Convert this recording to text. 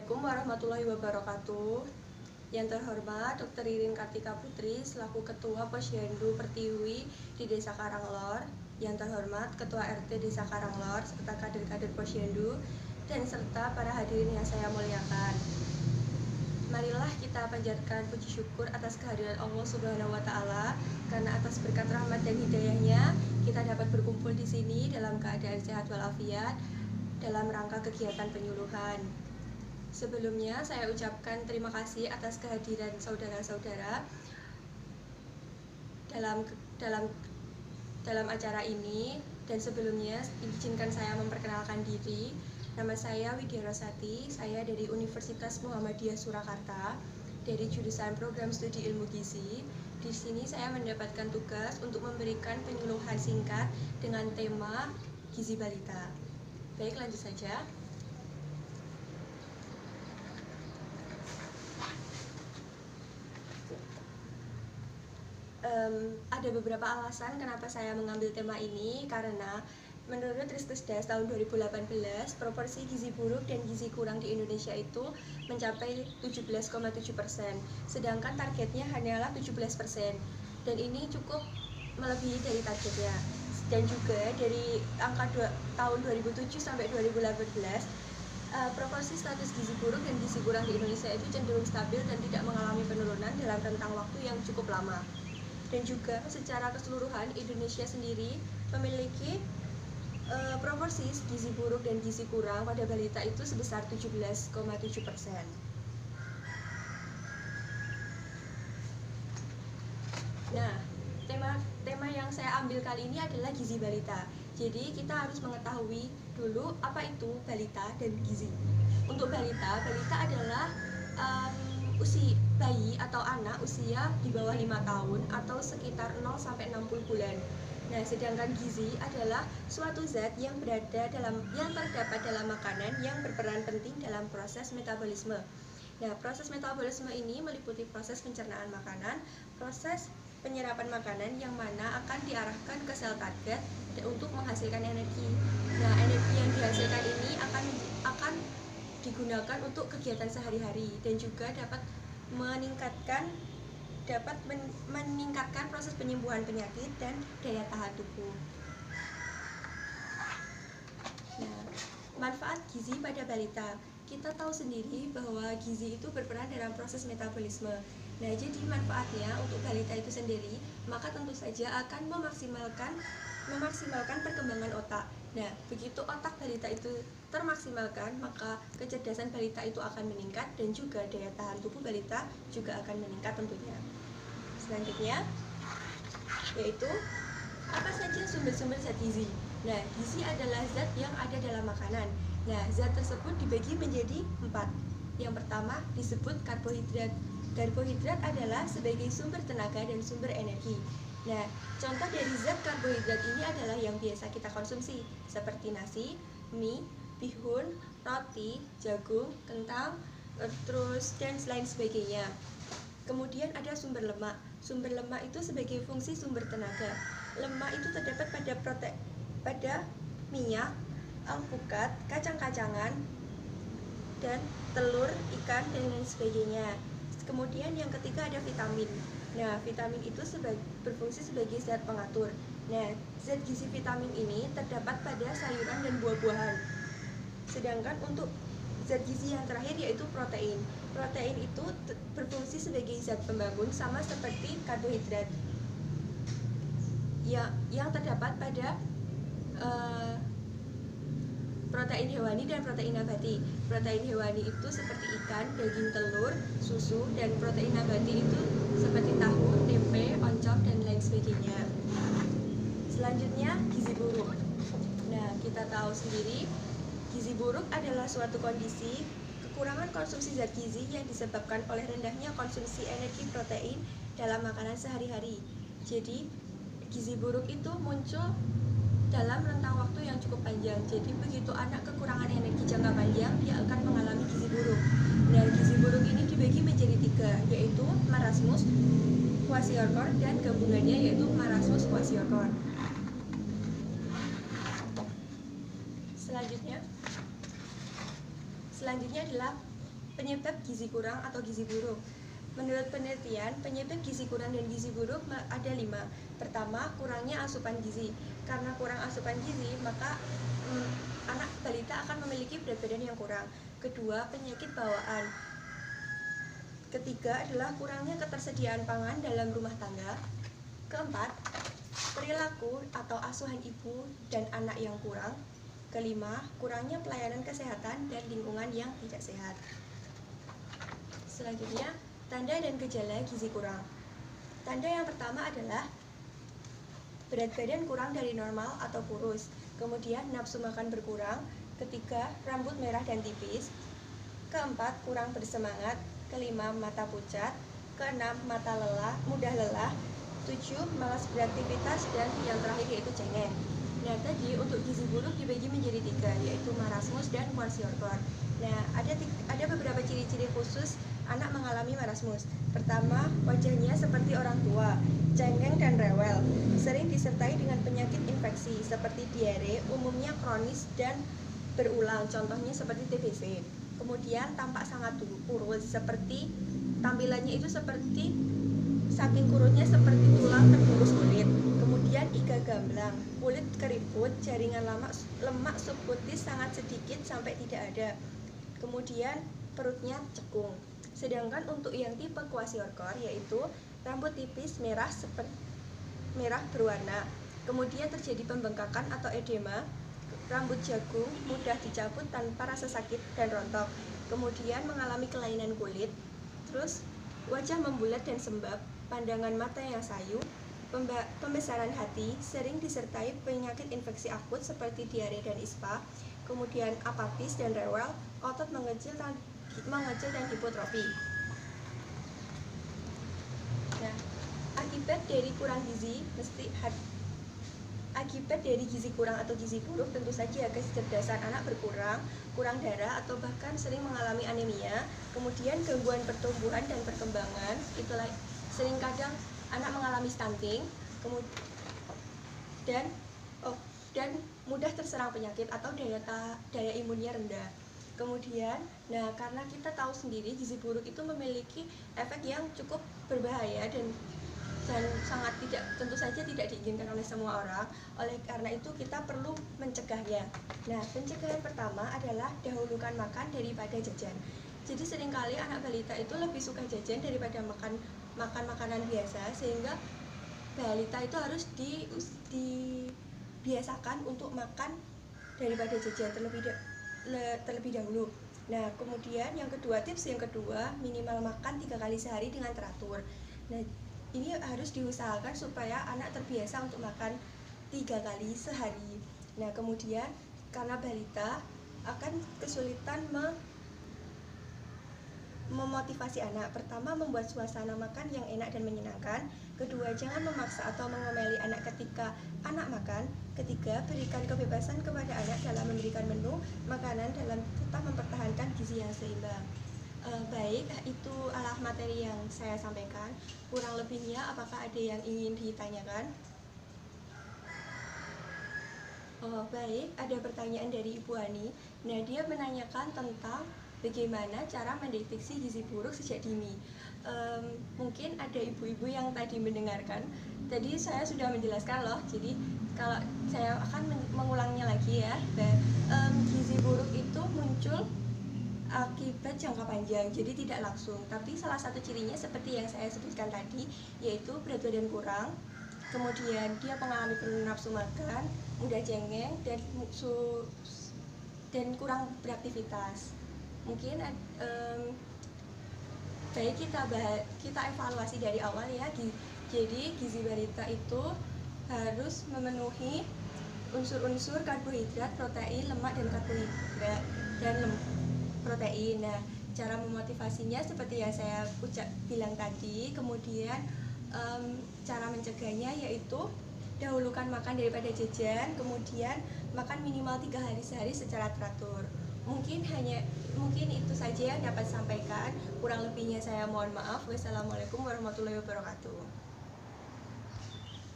Assalamualaikum warahmatullahi wabarakatuh. Yang terhormat Dr. Ririn Kartika Putri selaku Ketua Posyandu Pertiwi di Desa Karanglor, yang terhormat Ketua RT Desa Karanglor serta kader-kader Posyandu dan serta para hadirin yang saya muliakan. Marilah kita panjatkan puji syukur atas kehadiran Allah Subhanahu wa taala, karena atas berkat rahmat dan hidayahnya kita dapat berkumpul di sini dalam keadaan sehat walafiat dalam rangka kegiatan penyuluhan. Sebelumnya saya ucapkan terima kasih atas kehadiran saudara-saudara dalam acara ini, dan sebelumnya izinkan saya memperkenalkan diri. Nama saya Widya Rosati, saya dari Universitas Muhammadiyah Surakarta dari jurusan Program Studi Ilmu Gizi. Di sini saya mendapatkan tugas untuk memberikan penyuluhan singkat dengan tema gizi balita. Baik, lanjut saja. Ada beberapa alasan kenapa saya mengambil tema ini, karena menurut Riskesdas tahun 2018, proporsi gizi buruk dan gizi kurang di Indonesia itu mencapai 17,7%, sedangkan targetnya hanyalah 17%, dan ini cukup melebihi dari targetnya. Dan juga dari angka tahun 2007 sampai 2018, proporsi status gizi buruk dan gizi kurang di Indonesia itu cenderung stabil dan tidak mengalami penurunan dalam rentang waktu yang cukup lama. Dan juga secara keseluruhan Indonesia sendiri memiliki proporsi gizi buruk dan gizi kurang pada balita itu sebesar 17,7%. Nah, tema yang saya ambil kali ini adalah gizi balita. Jadi kita harus mengetahui dulu apa itu balita dan gizi. Untuk balita adalah bayi atau anak usia di bawah 5 tahun atau sekitar 0 sampai 60 bulan. Nah, sedangkan gizi adalah suatu zat yang terdapat dalam makanan yang berperan penting dalam proses metabolisme. Nah, proses metabolisme ini meliputi proses pencernaan makanan, proses penyerapan makanan yang mana akan diarahkan ke sel target untuk menghasilkan energi. Nah, energi yang dihasilkan ini akan digunakan untuk kegiatan sehari-hari dan juga dapat meningkatkan proses penyembuhan penyakit dan daya tahan tubuh. Nah, manfaat gizi pada balita. Kita tahu sendiri bahwa gizi itu berperan dalam proses metabolisme. Nah, jadi manfaatnya untuk balita itu sendiri, maka tentu saja akan memaksimalkan perkembangan otak. Nah, begitu otak balita itu termaksimalkan, maka kecerdasan balita itu akan meningkat dan juga daya tahan tubuh balita juga akan meningkat tentunya. Selanjutnya, yaitu apa saja sumber-sumber zat gizi. Nah, gizi adalah zat yang ada dalam makanan. Nah, zat tersebut dibagi menjadi 4. Yang pertama disebut karbohidrat. Karbohidrat adalah sebagai sumber tenaga dan sumber energi. Nah, contoh dari zat karbohidrat ini adalah yang biasa kita konsumsi, seperti nasi, mie, bihun, roti, jagung, kentang, dan lain sebagainya. Kemudian ada sumber lemak. Sumber lemak itu sebagai fungsi sumber tenaga. Lemak itu terdapat pada minyak, alpukat, kacang-kacangan, dan telur, ikan, dan lain sebagainya. Kemudian yang ketiga ada vitamin. Nah, vitamin itu berfungsi sebagai zat pengatur. Nah, zat gizi vitamin ini terdapat pada sayuran dan buah-buahan. Sedangkan untuk zat gizi yang terakhir yaitu protein. Protein itu berfungsi sebagai zat pembangun sama seperti karbohidrat yang terdapat pada protein hewani dan protein nabati. Protein hewani itu seperti ikan, daging, telur, susu, dan protein nabati itu seperti tahu, tempe, oncom, dan lain sebagainya. Selanjutnya, gizi buruk. Nah, kita tahu sendiri, gizi buruk adalah suatu kondisi kekurangan konsumsi zat gizi yang disebabkan oleh rendahnya konsumsi energi protein dalam makanan sehari-hari. Jadi, gizi buruk itu muncul dalam rentang waktu yang cukup panjang. Jadi begitu anak kekurangan energi jangka panjang, dia akan mengalami gizi buruk. Nah, gizi buruk ini dibagi menjadi 3, yaitu marasmus, kwashiorkor, dan gabungannya yaitu marasmus kwashiorkor. Selanjutnya adalah Penyebab gizi kurang atau gizi buruk. Menurut penelitian, penyebab gizi kurang dan gizi buruk ada 5. Pertama, kurangnya asupan gizi. Karena kurang asupan gizi, maka anak balita akan memiliki berat badan yang kurang. Kedua, penyakit bawaan. Ketiga adalah kurangnya ketersediaan pangan dalam rumah tangga. Keempat, perilaku atau asuhan ibu dan anak yang kurang. Kelima, kurangnya pelayanan kesehatan dan lingkungan yang tidak sehat. Selanjutnya, tanda dan gejala gizi kurang. Tanda yang pertama adalah berat badan kurang dari normal atau kurus. Kemudian, nafsu makan berkurang. Ketiga, rambut merah dan tipis. Keempat, kurang bersemangat. Kelima, mata pucat. Keenam, mata mudah lelah. 7, malas beraktivitas. Dan yang terakhir yaitu cengeng. Nah, tadi untuk gizi buruk dibagi menjadi 3, yaitu marasmus dan kwashiorkor. Nah, ada beberapa ciri-ciri khusus anak mengalami marasmus. Pertama, wajahnya seperti orang tua, cengeng dan rewel, sering disertai dengan penyakit infeksi seperti diare, umumnya kronis dan berulang, contohnya seperti TBC. Kemudian tampak sangat kurus, seperti tampilannya itu seperti saking kurusnya seperti tulang terbungkus kulit. Kemudian iga gamblang, kulit keriput, jaringan lemak subkutis sangat sedikit sampai tidak ada. Kemudian perutnya cekung. Sedangkan untuk yang tipe kwashiorkor yaitu rambut tipis merah berwarna. Kemudian terjadi pembengkakan atau edema, rambut jagung, mudah dicabut tanpa rasa sakit dan rontok. Kemudian mengalami kelainan kulit. Terus wajah membulat dan sembab, pandangan mata yang sayu, pembesaran hati, sering disertai penyakit infeksi akut seperti diare dan ispa. Kemudian apatis dan rewel, otot mengecil dan hipotrofi. Nah, akibat dari gizi kurang atau gizi buruk tentu saja kecerdasan anak berkurang, kurang darah atau bahkan sering mengalami anemia. Kemudian gangguan pertumbuhan dan perkembangan, itulah sering kadang anak mengalami stunting, dan mudah terserang penyakit atau daya imunnya rendah. Kemudian, karena kita tahu sendiri gizi buruk itu memiliki efek yang cukup berbahaya dan tentu saja tidak diinginkan oleh semua orang. Oleh karena itu kita perlu mencegahnya. Nah, pencegahan pertama adalah dahulukan makan daripada jajan. Jadi seringkali anak balita itu lebih suka jajan daripada makan makanan biasa, sehingga balita itu harus dibiasakan untuk makan daripada jajan terlebih dahulu. Nah, kemudian tips yang kedua, minimal makan 3 kali sehari dengan teratur. Nah, ini harus diusahakan supaya anak terbiasa untuk makan 3 kali sehari. Nah, kemudian karena balita akan kesulitan memotivasi anak. Pertama, membuat suasana makan yang enak dan menyenangkan. Kedua, jangan memaksa atau mengomeli anak ketika anak makan. Ketiga, berikan kebebasan kepada anak dalam memberikan menu makanan dalam tetap mempertahankan gizi yang seimbang. Baik, itu adalah materi yang saya sampaikan. Kurang lebihnya, apakah ada yang ingin ditanyakan? Baik, ada pertanyaan dari Ibu Ani. Nah, dia menanyakan tentang bagaimana cara mendeteksi gizi buruk sejak dini. Mungkin ada ibu-ibu yang tadi mendengarkan. Tadi saya sudah menjelaskan loh. Jadi kalau saya akan mengulangnya lagi ya. Gizi buruk itu muncul akibat jangka panjang, jadi tidak langsung. Tapi salah satu cirinya seperti yang saya sebutkan tadi, yaitu berat badan kurang, kemudian dia mengalami penurunan nafsu makan, mudah cengeng, dan kurang beraktivitas. Mungkin baik kita evaluasi dari awal ya. Jadi gizi balita itu harus memenuhi unsur-unsur karbohidrat, protein, lemak, dan karbohidrat dan protein. Nah, cara memotivasinya seperti yang saya bilang tadi. Kemudian cara mencegahnya yaitu dahulukan makan daripada jajan, kemudian makan minimal 3 hari sehari secara teratur. Mungkin itu saja yang dapat sampaikan. Kurang lebihnya saya mohon maaf. Wassalamualaikum warahmatullahi wabarakatuh.